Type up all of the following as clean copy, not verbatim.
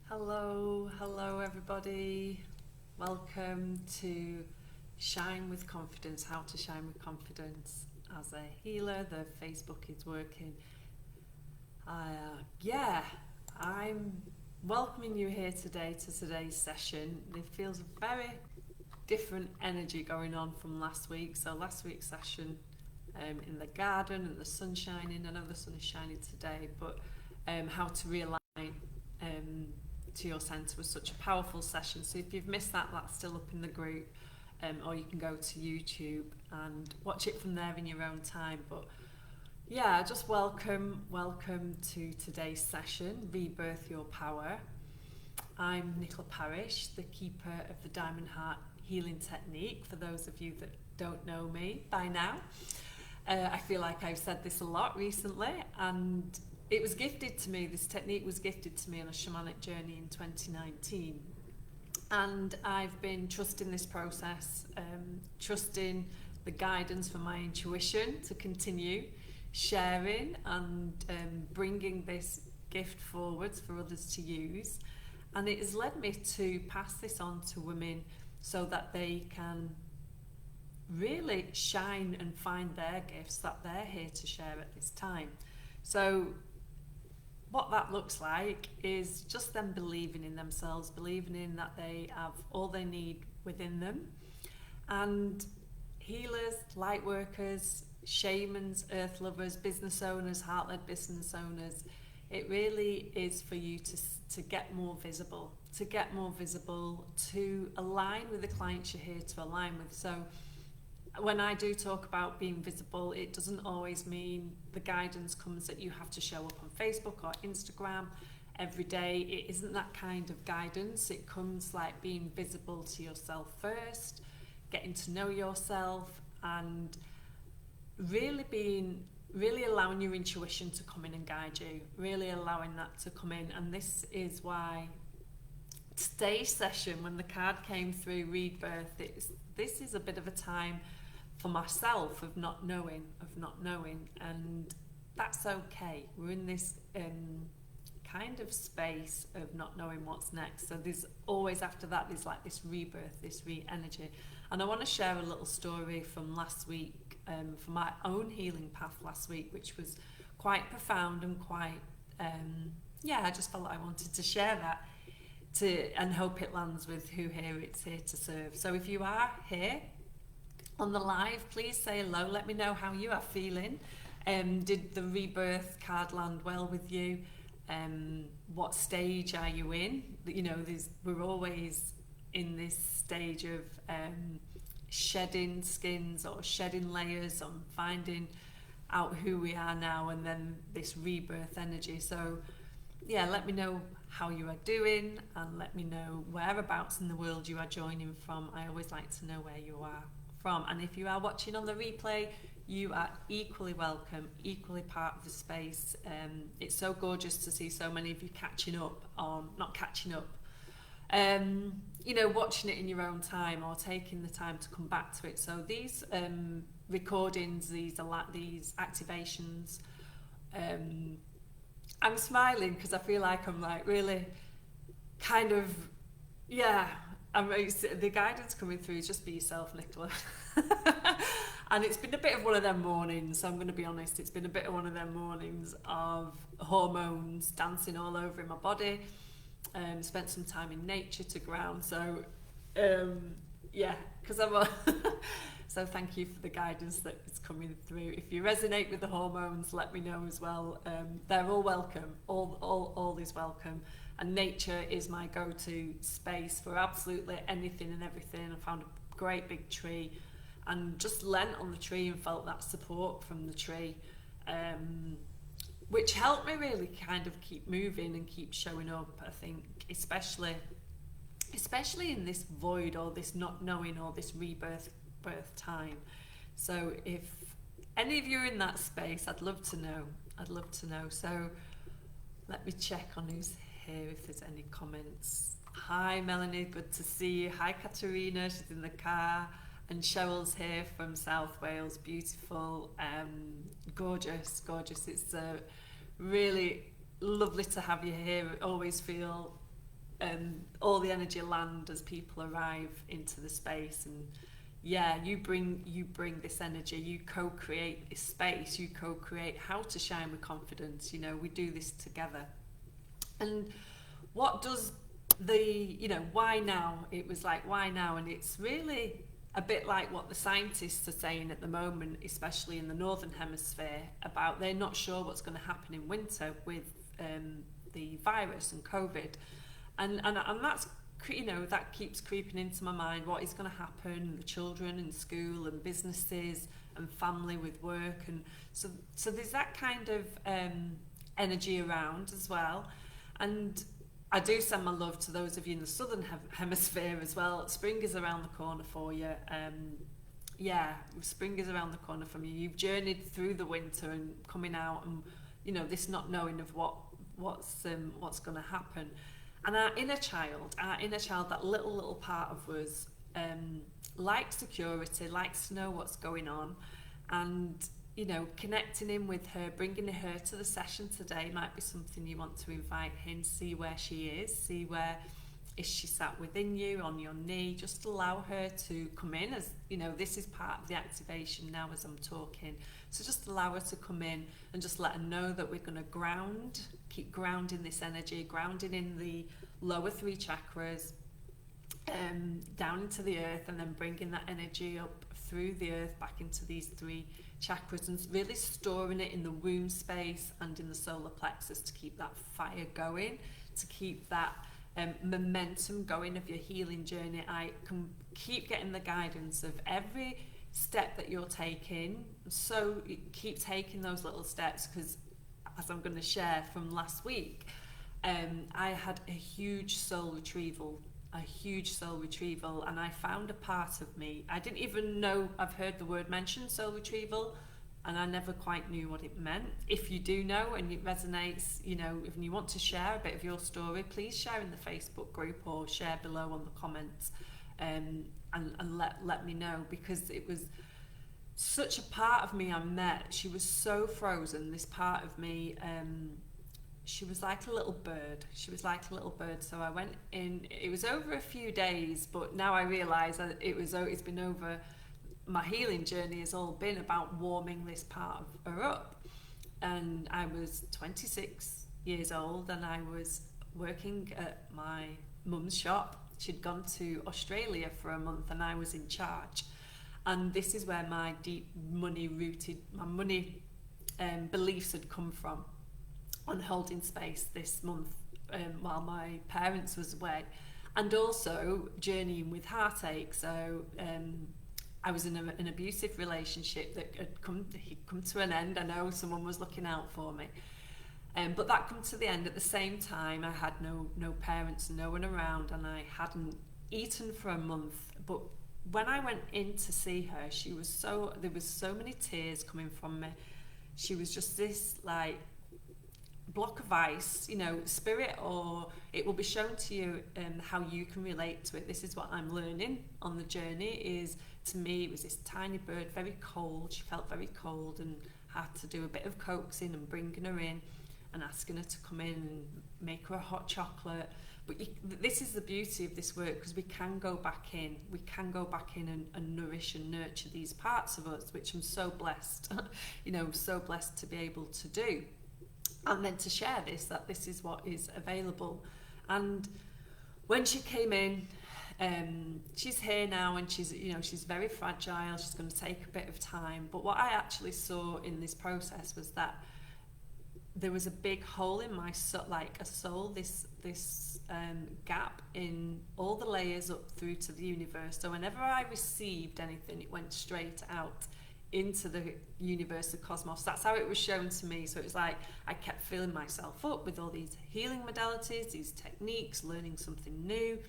Hello everybody. Welcome to Shine with Confidence, how to shine with confidence as a healer. The Facebook is working. I'm welcoming you here today to today's session. It feels a very different energy going on from last week. So last week's session in the garden and the sun shining. I know the sun is shining today, but how to realign to your centre was such a powerful session. So if you've missed that, that's still up in the group, or you can go to YouTube and watch it from there in your own time. But yeah, just welcome to today's session, Rebirth Your Power. I'm Nicola Parrish, the keeper of the Diamond Heart Healing Technique, for those of you that don't know me by now. I feel like I've said this a lot recently, and it was gifted to me, this technique was gifted to me on a shamanic journey in 2019. And I've been trusting this process, trusting the guidance from my intuition to continue sharing and bringing this gift forwards for others to use. And it has led me to pass this on to women so that they can really shine and find their gifts that they're here to share at this time. So what that looks like is just them believing in themselves, believing in that they have all they need within them. And healers, light workers, shamans, earth lovers, business owners, heart-led business owners, it really is for you to get more visible, to align with the clients you're here to align with. So when I do talk about being visible, it doesn't always mean the guidance comes that you have to show up on Facebook or Instagram every day. It isn't that kind of guidance. It comes like being visible to yourself first, getting to know yourself, and really allowing your intuition to come in and guide you, really allowing that to come in. And this is why today's session, when the card came through, Rebirth, this is a bit of a time for myself of not knowing, and that's okay. We're in this kind of space of not knowing what's next. So there's always, after that, there's like this rebirth, this re-energy. And I want to share a little story from last week, from my own healing path last week, which was quite profound and quite, I just felt like I wanted to share that and hope it lands with who it's here to serve. So if you are here on the live, please say hello. Let me know how you are feeling. Did the rebirth card land well with you? What stage are you in? You know, we're always in this stage of shedding skins or shedding layers, on finding out who we are now, and then this rebirth energy. So yeah, let me know how you are doing, and let me know whereabouts in the world you are joining from. I always like to know where you are from. And if you are watching on the replay, you are equally welcome, equally part of the space. It's so gorgeous to see so many of you watching it in your own time, or taking the time to come back to it. So these recordings, these activations, I'm smiling because I feel like I'm like really kind of, the guidance coming through is just be yourself, Nicola. And it's been a bit of one of them mornings, so I'm going to be honest, it's been a bit of one of them mornings of hormones dancing all over in my body. Spent some time in nature to ground. So because I'm so thank you for the guidance that is coming through. If you resonate with the hormones, let me know as well. They're all welcome, all is welcome. And nature is my go-to space for absolutely anything and everything. I found a great big tree and just leant on the tree and felt that support from the tree, which helped me really kind of keep moving and keep showing up, I think, especially in this void, or this not knowing, or this birth time. So if any of you are in that space, I'd love to know. So let me check on who's here, if there's any comments. Hi Melanie, good to see you. Hi Katerina, she's in the car. And Cheryl's here from South Wales, beautiful, gorgeous. It's really lovely to have you here. I always feel all the energy land as people arrive into the space. And yeah, you bring this energy, you co-create this space, you co-create how to shine with confidence. You know, we do this together. And what does why now? It was like, why now? And it's really a bit like what the scientists are saying at the moment, especially in the northern hemisphere, about they're not sure what's going to happen in winter with the virus and COVID, and that's, you know, that keeps creeping into my mind. What is going to happen? The children in school and businesses and family with work, and so there's that kind of energy around as well. And I do send my love to those of you in the southern hemisphere as well. Spring is around the corner for you. Yeah, spring is around the corner from you. You've journeyed through the winter and coming out, and you know, this not knowing of what's going to happen. And our inner child, that little part of us, likes security, likes to know what's going on, and you know, connecting in with her, bringing her to the session today might be something you want to invite in, see where she is, see where is she sat within you, on your knee. Just allow her to come in, as you know, this is part of the activation now as I'm talking. So just allow her to come in and just let her know that we're going to keep grounding this energy, grounding in the lower 3 chakras, down into the earth, and then bringing that energy up through the earth back into these 3 chakras, and really storing it in the womb space and in the solar plexus to keep that fire going, to keep that momentum going of your healing journey. I can keep getting the guidance of every step that you're taking, so keep taking those little steps, because as I'm going to share from last week, I had a huge soul retrieval, and I found a part of me. I didn't even know, I've heard the word mentioned, soul retrieval, and I never quite knew what it meant. If you do know and it resonates, you know, if you want to share a bit of your story, please share in the Facebook group or share below on the comments, and let me know, because it was such a part of me I met. She was so frozen, this part of me. She was like a little bird. So I went in, it was over a few days, but now I realise that it's been over, my healing journey has all been about warming this part of her up. And I was 26 years old, and I was working at my mum's shop. She'd gone to Australia for a month, and I was in charge. And this is where my deep money beliefs had come from, on holding space this month while my parents was away, and also journeying with heartache. So I was in an abusive relationship that had come to an end. I know someone was looking out for me, but that come to the end. At the same time, I had no parents, no one around, and I hadn't eaten for a month. But when I went in to see her, there was so many tears coming from me. She was just this like block of ice, you know, spirit, or it will be shown to you how you can relate to it. This is what I'm learning on the journey. Is, to me, it was this tiny bird, very cold. She felt very cold, and had to do a bit of coaxing and bringing her in and asking her to come in and make her a hot chocolate. But this is the beauty of this work, because we can go back in and nourish and nurture these parts of us, which I'm so blessed you know, so blessed to be able to do. And then to share that this is what is available. And when she came in, she's here now, and she's very fragile. She's going to take a bit of time. But what I actually saw in this process was that there was a big hole in my soul, like a soul, this gap in all the layers up through to the universe. So whenever I received anything, it went straight out into the universe, the cosmos. That's how it was shown to me. So it was like I kept filling myself up with all these healing modalities, these techniques, learning something new,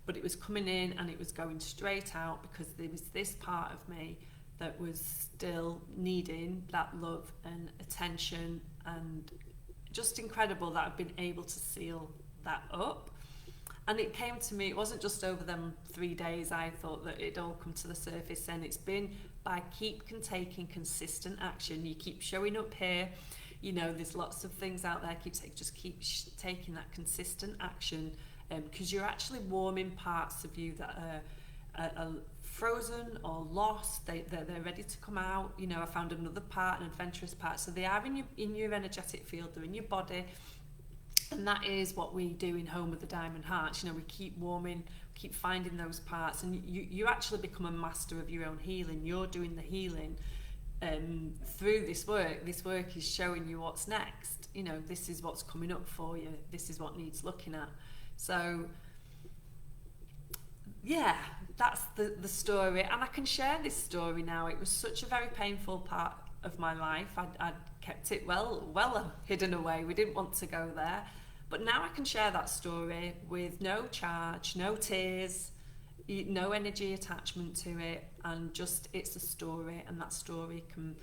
but it was coming in and it was going straight out, because there was this part of me that was still needing that love and attention. And just incredible that I've been able to seal that up. And it came to me, it wasn't just over them 3 days. I thought that it'd all come to the surface, and it's been by taking consistent action. You keep showing up here, you know, there's lots of things out there, keep taking that consistent action, because you're actually warming parts of you that are frozen or lost. They're ready to come out. You know, I found another part, an adventurous part. So they are in your energetic field, they're in your body. And that is what we do in Home with the Diamond Hearts. You know, we keep warming, keep finding those parts, and you actually become a master of your own healing. You're doing the healing through this work. This work is showing you what's next. You know, this is what's coming up for you. This is what needs looking at. So, yeah, that's the story. And I can share this story now. It was such a very painful part of my life. I'd kept it well hidden away. We didn't want to go there. But now I can share that story with no charge, no tears, no energy attachment to it, and just it's a story, and that story can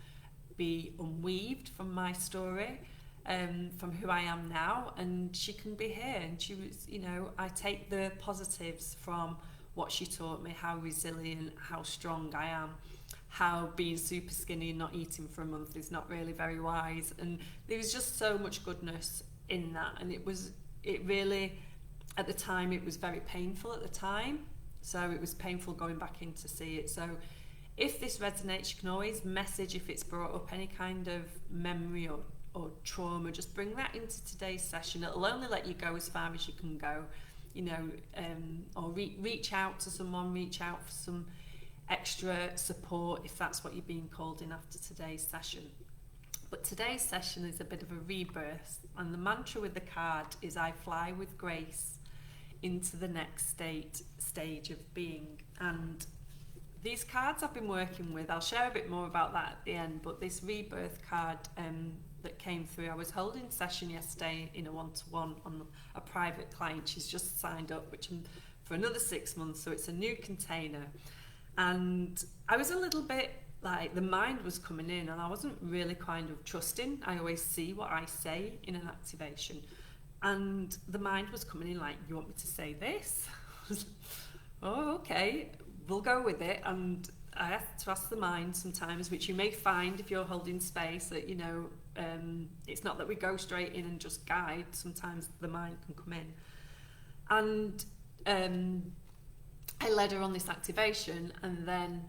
be unweaved from my story, from who I am now, and she can be here. And she was, you know, I take the positives from what she taught me, how resilient, how strong I am, how being super skinny and not eating for a month is not really very wise. And there was just so much goodness in that, and it really, at the time, it was very painful at the time. So it was painful going back in to see it. So if this resonates, you can always message if it's brought up any kind of memory or trauma. Just bring that into today's session. It'll only let you go as far as you can go, you know, or reach out to someone, reach out for some extra support if that's what you're being called in after today's session. But today's session is a bit of a rebirth, and the mantra with the card is I fly with grace into the next stage of being. And these cards I've been working with, I'll share a bit more about that at the end, but this rebirth card that came through, I was holding a session yesterday in a one-to-one on a private client. She's just signed up, which for another 6 months, so it's a new container. And I was a little bit like, the mind was coming in and I wasn't really kind of trusting. I always see what I say in an activation, and the mind was coming in like, you want me to say this? Oh, okay, we'll go with it. And I have to ask the mind sometimes, which you may find if you're holding space, that, you know, it's not that we go straight in and just guide. Sometimes the mind can come in. And I led her on this activation, and then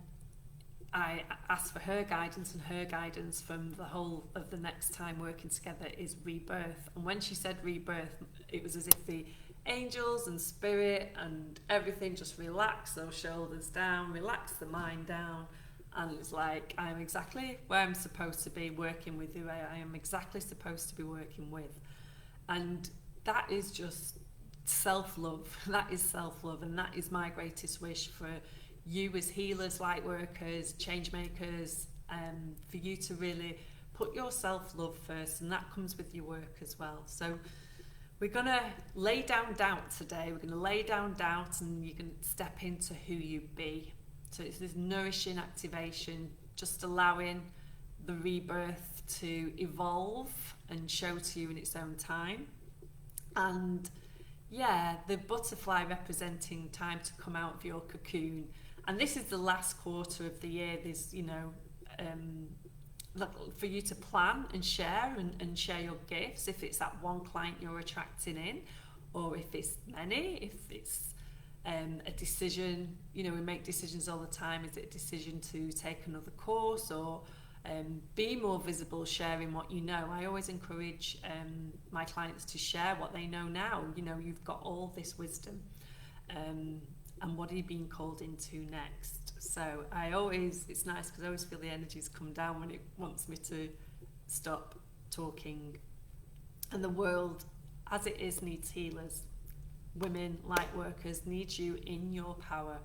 I asked for her guidance, and her guidance from the whole of the next time working together is rebirth. And when she said rebirth, it was as if the angels and spirit and everything just relaxed those shoulders down, relaxed the mind down, and it's like, I'm exactly where I'm supposed to be, working with who I am exactly supposed to be working with. And that is just self-love. That is self-love, and that is my greatest wish for you as healers, light workers, change makers, for you to really put your self-love first, and that comes with your work as well. So we're going to lay down doubt today. We're going to lay down doubt, and you can step into who you be. So it's this nourishing activation, just allowing the rebirth to evolve and show to you in its own time. And yeah, the butterfly representing time to come out of your cocoon. And this is the last quarter of the year. There's, you know, for you to plan and share and share your gifts, if it's that one client you're attracting in, or if it's many, if it's a decision. You know, we make decisions all the time. Is it a decision to take another course, or be more visible, sharing what you know? I always encourage my clients to share what they know now. You know, you've got all this wisdom, and what are you being called into next? So it's nice because I always feel the energies come down when it wants me to stop talking. And the world, as it is, needs healers. Women, light workers, need you in your power.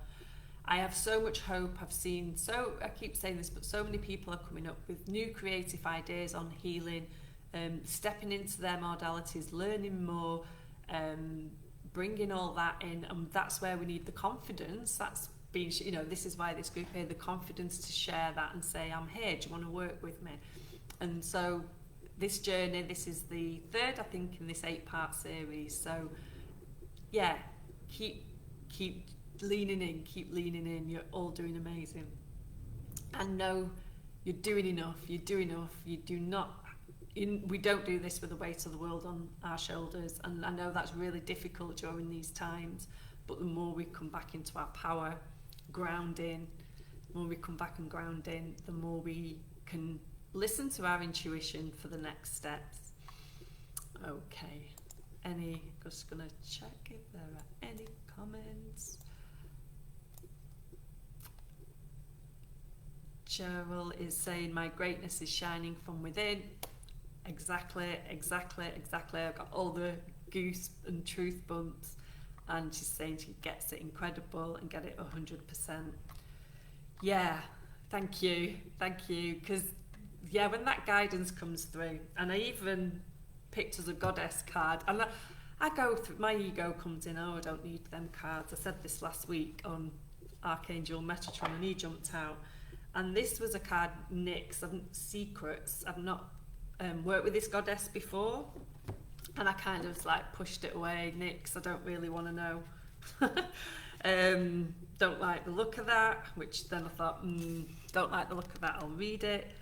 I have so much hope. I keep saying this, but so many people are coming up with new creative ideas on healing, stepping into their modalities, learning more, bringing all that in. And that's where we need the confidence. That's being, you know, this is why this group here, the confidence to share that and say, I'm here, do you want to work with me? And so this journey, this is the third, I think, in this 8-part series. So yeah, keep leaning in. You're all doing amazing, and know you're doing enough. You do not, we don't do this with the weight of the world on our shoulders, and I know that's really difficult during these times, but the more we come back into our power, grounding, the more we come back and ground in, the more we can listen to our intuition for the next steps. Okay, just gonna check if there are any comments. Cheryl is saying, my greatness is shining from within. Exactly. I got all the goose and truth bumps, and she's saying she gets it incredible and get it 100%. Yeah, thank you, because yeah, when that guidance comes through, and I even picked as a goddess card, and I go through, my ego comes in, oh, I don't need them cards. I said this last week on Archangel Metatron, and he jumped out. And this was a card, Nyx, Secrets. I've not worked with this goddess before, and I kind of like pushed it away. Nyx, I don't really want to know. Don't like the look of that, which then I thought, don't like the look of that, I'll read it.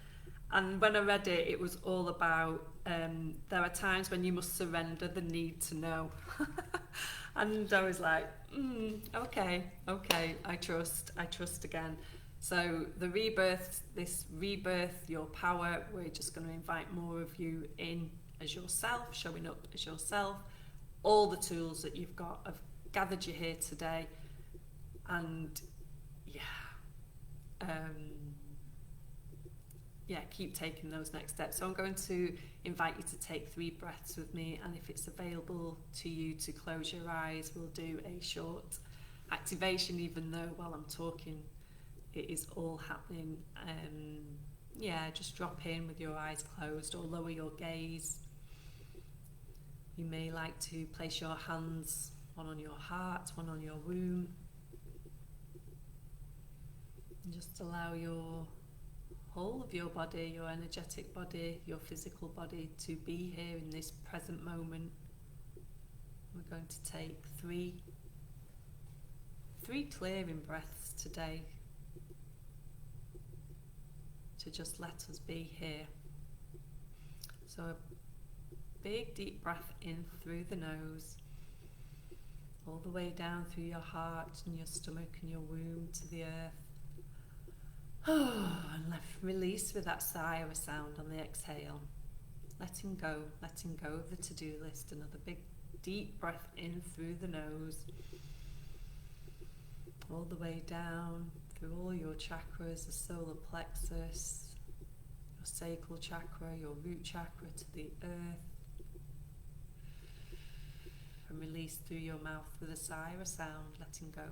And when I read it, it was all about there are times when you must surrender the need to know. And I was like, okay, I trust again. So the rebirth, your power, we're just going to invite more of you in as yourself, showing up as yourself. All the tools that you've got have gathered you here today. And keep taking those next steps. So I'm going to invite you to take 3 breaths with me, and if it's available to you to close your eyes, we'll do a short activation, even though while I'm talking it is all happening. Just drop in with your eyes closed or lower your gaze. You may like to place your hands, one on your heart, one on your womb, and just allow your whole of your body, your energetic body, your physical body, to be here in this present moment. We're going to take three clearing breaths today to just let us be here. So a big deep breath in through the nose, all the way down through your heart and your stomach and your womb to the earth. And release with that sigh of a sound on the exhale. Letting go of the to-do list. Another big deep breath in through the nose, all the way down through all your chakras, the solar plexus, your sacral chakra, your root chakra, to the earth. And release through your mouth with a sigh or a sound, letting go,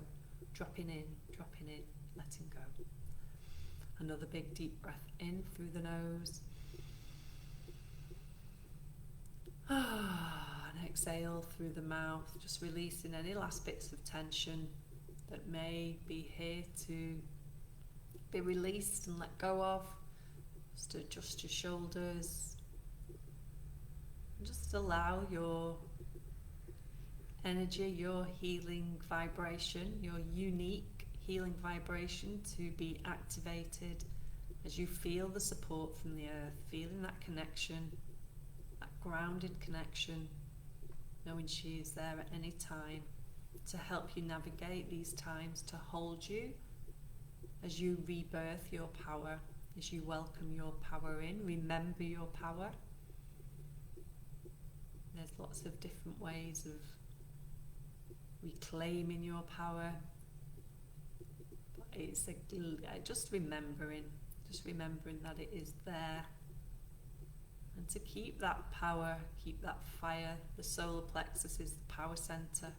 dropping in, letting go. Another big deep breath in through the nose. And exhale through the mouth, just releasing any last bits of tension that may be here to be released and let go of. Just adjust your shoulders. And just allow your energy, your healing vibration, your unique healing vibration to be activated as you feel the support from the earth, feeling that connection, that grounded connection, knowing she is there at any time to help you navigate these times, to hold you as you rebirth your power, as you welcome your power in, remember your power. There's lots of different ways of reclaiming your power. It's just remembering that it is there, and to keep that power, keep that fire. The solar plexus is the power center,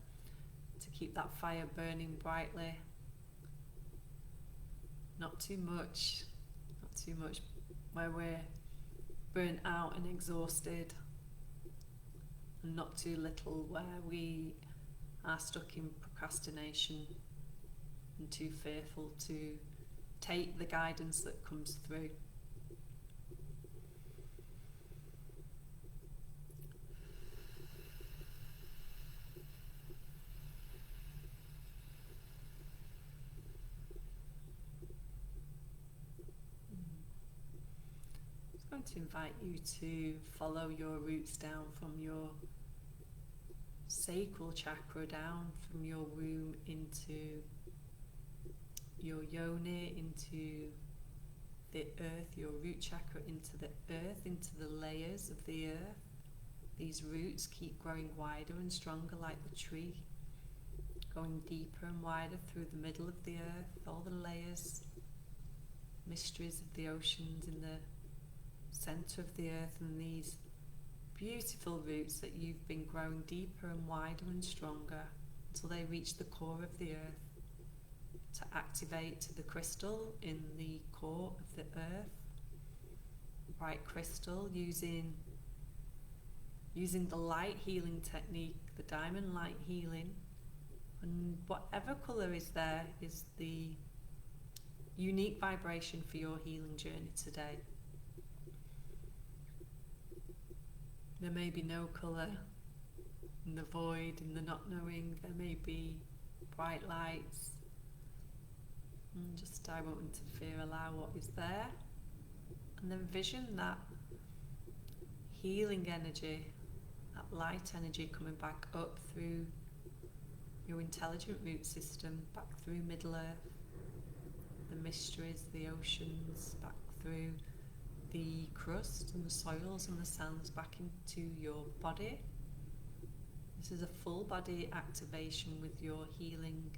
to keep that fire burning brightly. Not too much where we're burnt out and exhausted, and not too little where we are stuck in procrastination and too fearful to take the guidance that comes through. I'm going to invite you to follow your roots down from your sacral chakra, down from your womb into your yoni, into the earth, your root chakra into the earth, into the layers of the earth. These roots keep growing wider and stronger like the tree, going deeper and wider through the middle of the earth, all the layers, mysteries of the oceans in the centre of the earth, and these beautiful roots that you've been growing deeper and wider and stronger until they reach the core of the earth, to activate to the crystal in the core of the earth, bright crystal, using the light healing technique, the diamond light healing, and whatever colour is there is the unique vibration for your healing journey today. There may be no colour in the void, in the not knowing. There may be bright lights. And just, I won't interfere, allow what is there. And then vision that healing energy, that light energy coming back up through your intelligent root system, back through Middle Earth, the mysteries, the oceans, back through the crust and the soils and the sands, back into your body. This is a full body activation with your healing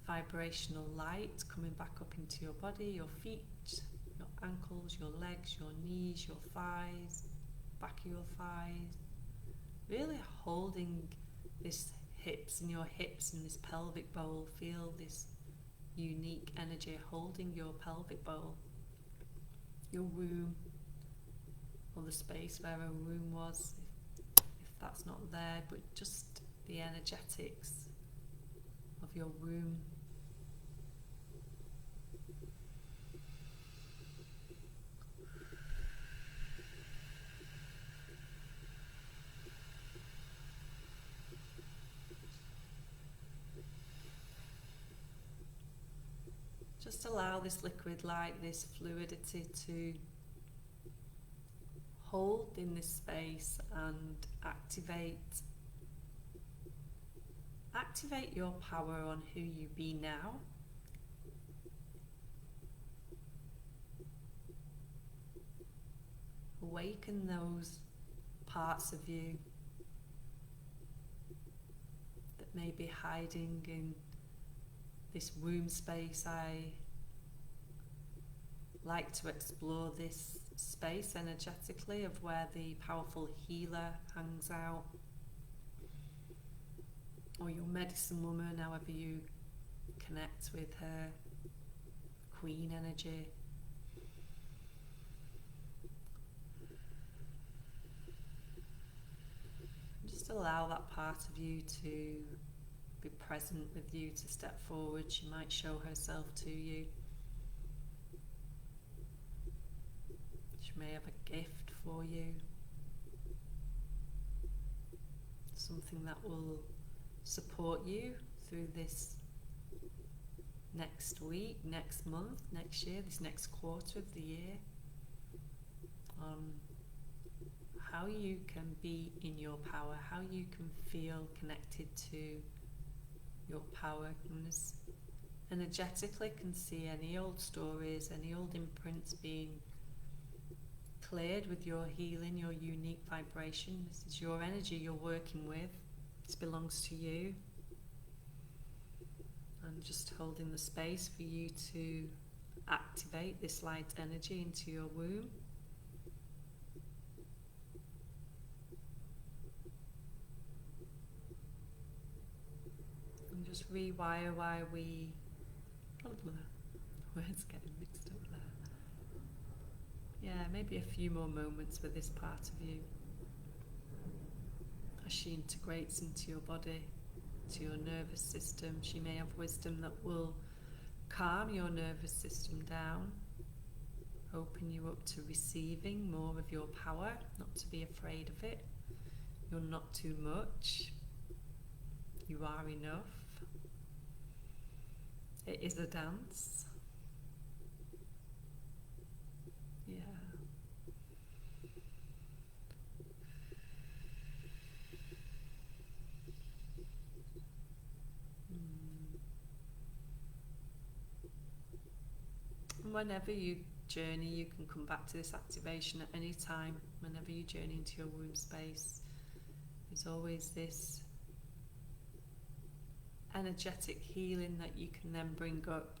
vibrational light coming back up into your body, your feet, your ankles, your legs, your knees, your thighs, back of your thighs, really holding this hips and your hips and this pelvic bowl. Feel this unique energy holding your pelvic bowl, your womb, or the space where a womb was, if that's not there, but just the energetics of your womb. Just allow this liquid light, this fluidity to hold in this space and activate your power on who you be now. Awaken those parts of you that may be hiding in this womb space. I like to explore this space energetically of where the powerful healer hangs out, or your medicine woman, however you connect with her queen energy. Just allow that part of you to be present with you, to step forward. She might show herself to you. She may have a gift for you, something that will support you through this next week, next month, next year, this next quarter of the year, on how you can be in your power, how you can feel connected to your power. And this energetically can see any old stories, any old imprints being cleared with your healing, your unique vibration. This is your energy you're working with. This belongs to you. And just holding the space for you to activate this light energy into your womb. And just rewire why we... words getting mixed up there. Yeah, maybe a few more moments with this part of you as she integrates into your body, to your nervous system. She may have wisdom that will calm your nervous system down, open you up to receiving more of your power, not to be afraid of it. You're not too much. You are enough. It is a dance. Yeah. And whenever you journey, you can come back to this activation at any time. Whenever you journey into your womb space, there's always this energetic healing that you can then bring up.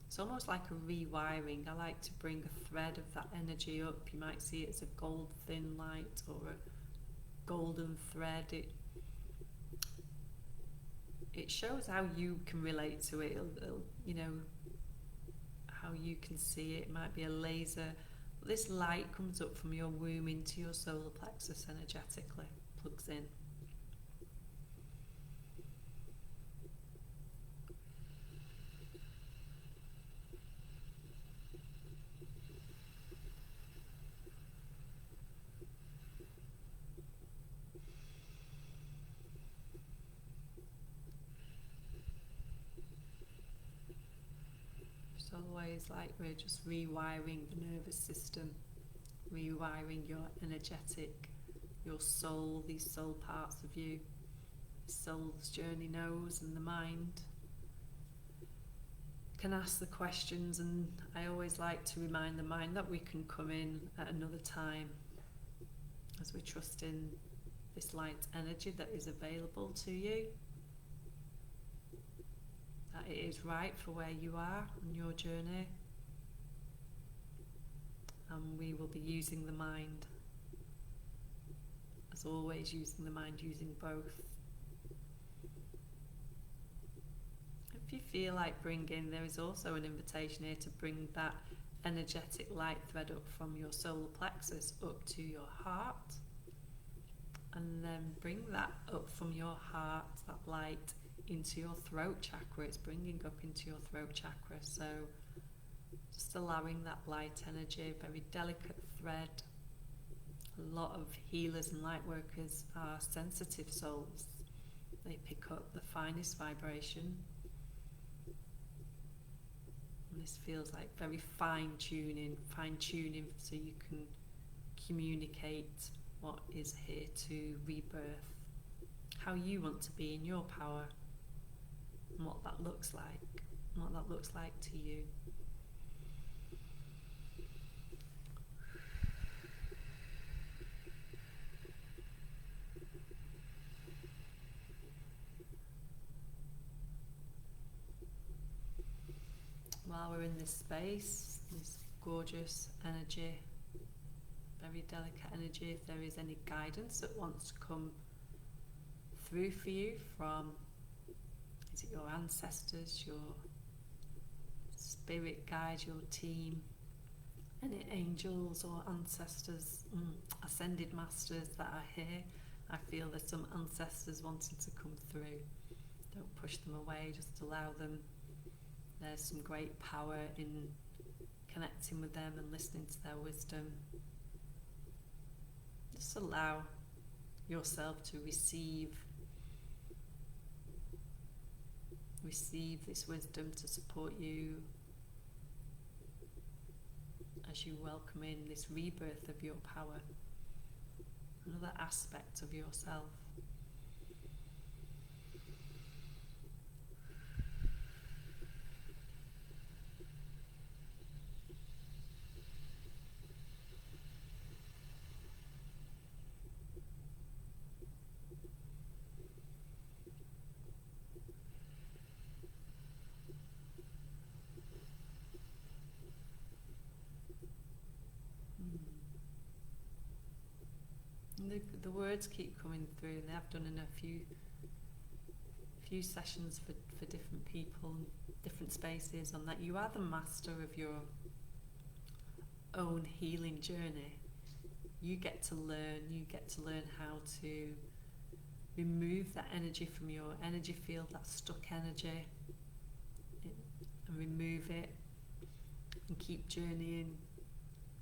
It's almost like a rewiring. I like to bring a thread of that energy up. You might see it as a gold thin light or a golden thread. It shows how you can relate to it. You know, how you can see it. It might be a laser. This light comes up from your womb into your solar plexus energetically, plugs in. It's always like we're just rewiring the nervous system, rewiring your energetic, your soul, these soul parts of you, soul's journey knows, and the mind can ask the questions. And I always like to remind the mind that we can come in at another time as we trust in this light energy that is available to you, that it is right for where you are on your journey. And we will be using the mind, as always, using the mind, using both. If you feel like bringing, there is also an invitation here to bring that energetic light thread up from your solar plexus up to your heart, and then bring that up from your heart, that light, into your throat chakra. It's bringing up into your throat chakra. So just allowing that light energy, very delicate thread. A lot of healers and light workers are sensitive souls. They pick up the finest vibration. And this feels like very fine tuning so you can communicate what is here to rebirth, how you want to be in your power, and what that looks like to you. While we're in this space, this gorgeous energy, very delicate energy, if there is any guidance that wants to come through for you from, is it your ancestors, your spirit guides, your team, any angels or ancestors, ascended masters that are here. I feel there's some ancestors wanting to come through. Don't push them away, just allow them. There's some great power in connecting with them and listening to their wisdom. Just allow yourself to receive this wisdom to support you as you welcome in this rebirth of your power, another aspect of yourself. The words keep coming through, and I've done in a few sessions for different people, different spaces, on that you are the master of your own healing journey. You get to learn how to remove that energy from your energy field, that stuck energy, and remove it, and keep journeying,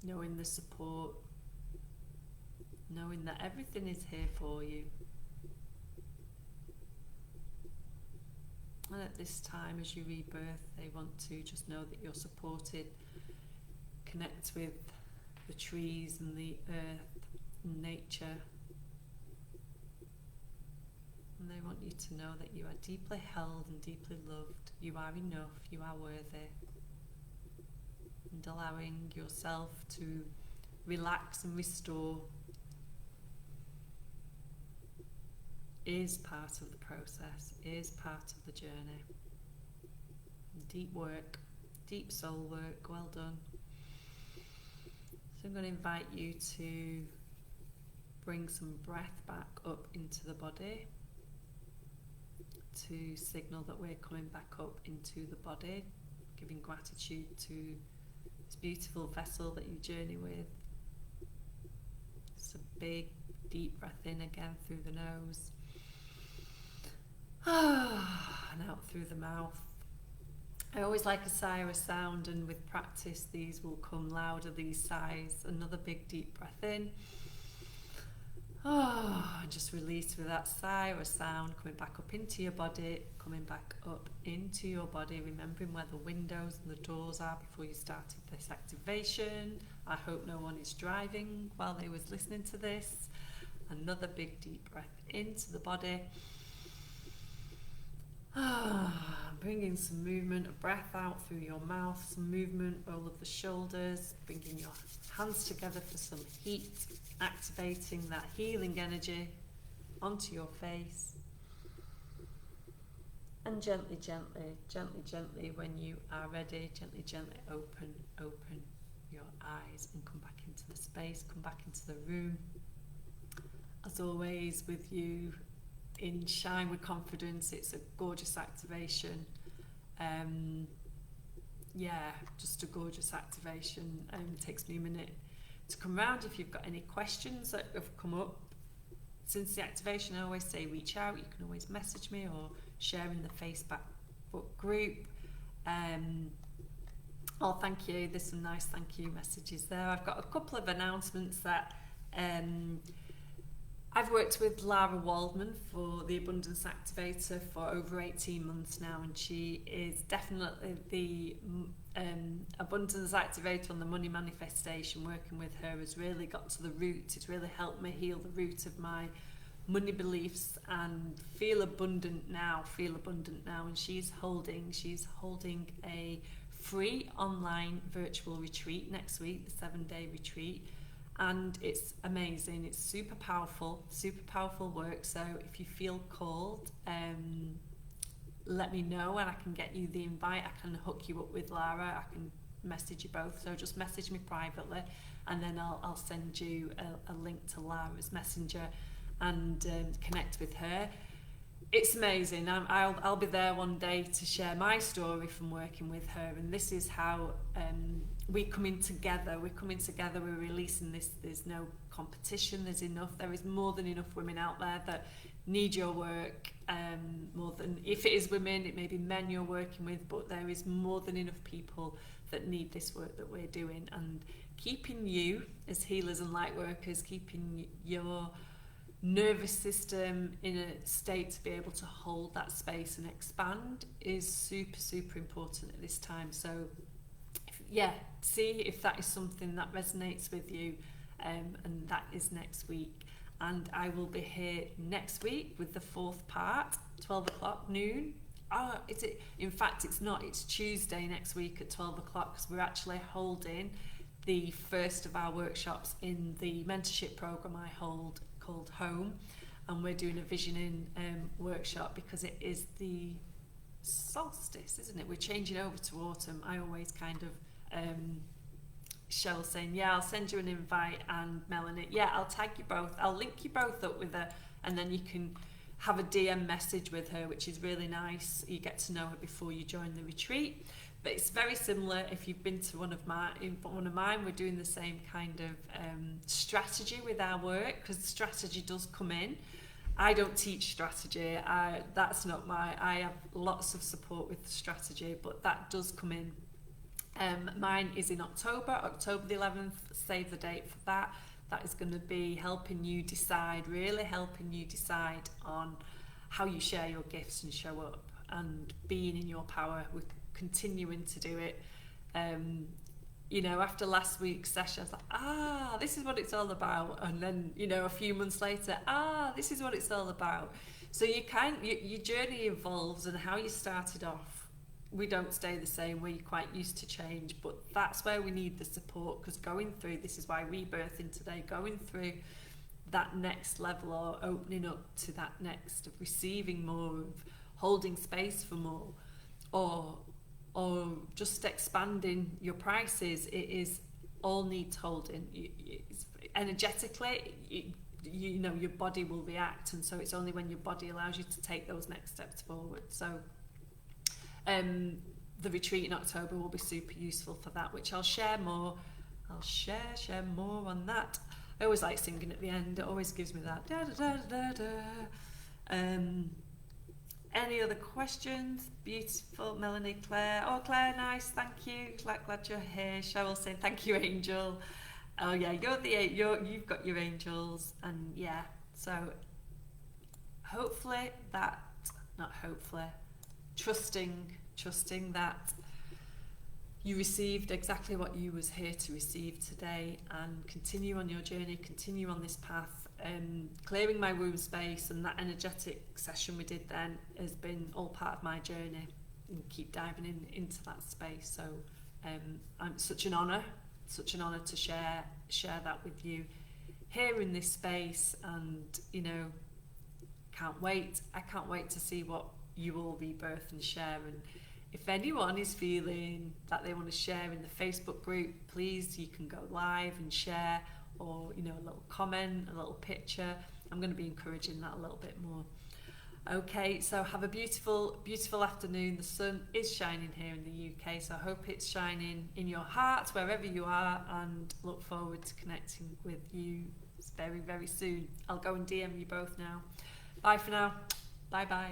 knowing the support, knowing that everything is here for you. And at this time, as you rebirth, they want to just know that you're supported. Connect with the trees and the earth and nature. And they want you to know that you are deeply held and deeply loved. You are enough, you are worthy. And allowing yourself to relax and restore is part of the process, is part of the journey. Deep work, deep soul work, well done. So I'm going to invite you to bring some breath back up into the body to signal that we're coming back up into the body, giving gratitude to this beautiful vessel that you journey with. Just a big, deep breath in again through the nose. And out through the mouth. I always like a sigh or a sound, and with practice these will come louder, these sighs. Another big deep breath in. And just release with that sigh or a sound, coming back up into your body, coming back up into your body, remembering where the windows and the doors are before you started this activation. I hope no one is driving while they was listening to this. Another big deep breath into the body. Bringing some movement of breath out through your mouth, some movement, roll of the shoulders, bringing your hands together for some heat, activating that healing energy onto your face. And gently, gently, gently, gently, when you are ready, gently, gently open your eyes and come back into the space, come back into the room. As always with you, in Shine with Confidence, it's a gorgeous activation. Just a gorgeous activation. It takes me a minute to come round. If you've got any questions that have come up since the activation, I always say reach out. You can always message me or share in the Facebook group. Thank you. There's some nice thank you messages there. I've got a couple of announcements that I've worked with Lara Waldman for the Abundance Activator for over 18 months now, and she is definitely the Abundance Activator on the money manifestation. Working with her has really got to the root. It's really helped me heal the root of my money beliefs and feel abundant now. And she's holding a free online virtual retreat next week, the 7-day retreat. And it's amazing. It's super powerful work. So if you feel called, let me know and I can get you the invite. I can hook you up with Lara. I can message you both. So just message me privately, and then I'll send you a link to Lara's messenger and connect with her. It's amazing. I'll be there one day to share my story from working with her, and this is how we're coming together. We're releasing this. There's no competition. There is more than enough women out there that need your work. More than, if it is women, it may be men you're working with, but there is more than enough people that need this work that we're doing. And keeping you as healers and light workers, keeping your nervous system in a state to be able to hold that space and expand is super important at this time. So see if that is something that resonates with you, and that is next week. And I will be here next week with the 4th part, 12 o'clock noon. In fact, it's not, it's Tuesday next week at 12 o'clock, because we're actually holding the first of our workshops in the mentorship program I hold called Home, and we're doing a visioning workshop because it is the solstice, isn't it? We're changing over to autumn. I always kind of Cheryl saying, I'll send you an invite, and Melanie, I'll tag you both, I'll link you both up with her, and then you can have a DM message with her, which is really nice. You get to know her before you join the retreat. But it's very similar. If you've been to one of mine, we're doing the same kind of strategy with our work, because the strategy does come in. I don't teach strategy. That's not I have lots of support with the strategy, but that does come in. Mine is in October the 11th. Save the date for that. That is going to be helping you decide on how you share your gifts and show up and being in your power. We're continuing to do it. you know, after last week's session, I was like, this is what it's all about. And then, you know, a few months later, this is what it's all about. So your journey evolves, and how you started off, we don't stay the same. We're quite used to change, but that's where we need the support, because going through, this is why rebirthing today, going through that next level, or opening up to that next, of receiving more, of holding space for more, or just expanding your prices, it is all needs holding. Energetically, you know, your body will react, and so it's only when your body allows you to take those next steps forward. So the retreat in October will be super useful for that, which I'll share more. I'll share more on that. I always like singing at the end. It always gives me that da da da da da. Any other questions? Beautiful, Melanie, Claire. Oh, Claire, nice, thank you. Glad you're here. Cheryl saying thank you, Angel. Oh yeah, you've got your angels, and yeah. So hopefully trusting that you received exactly what you was here to receive today, and continue on your journey, continue on this path. Clearing my womb space and that energetic session we did then has been all part of my journey, and keep diving into that space. So I'm such an honour to share that with you here in this space, and you know, I can't wait to see what you all rebirth and share. And if anyone is feeling that they want to share in the Facebook group, please, you can go live and share, or you know, a little comment, a little picture. I'm going to be encouraging that a little bit more. Okay, so have a beautiful afternoon. The sun is shining here in the UK, so I hope it's shining in your heart wherever you are, and look forward to connecting with you very, very soon. I'll go and DM you both now. Bye for now. Bye bye.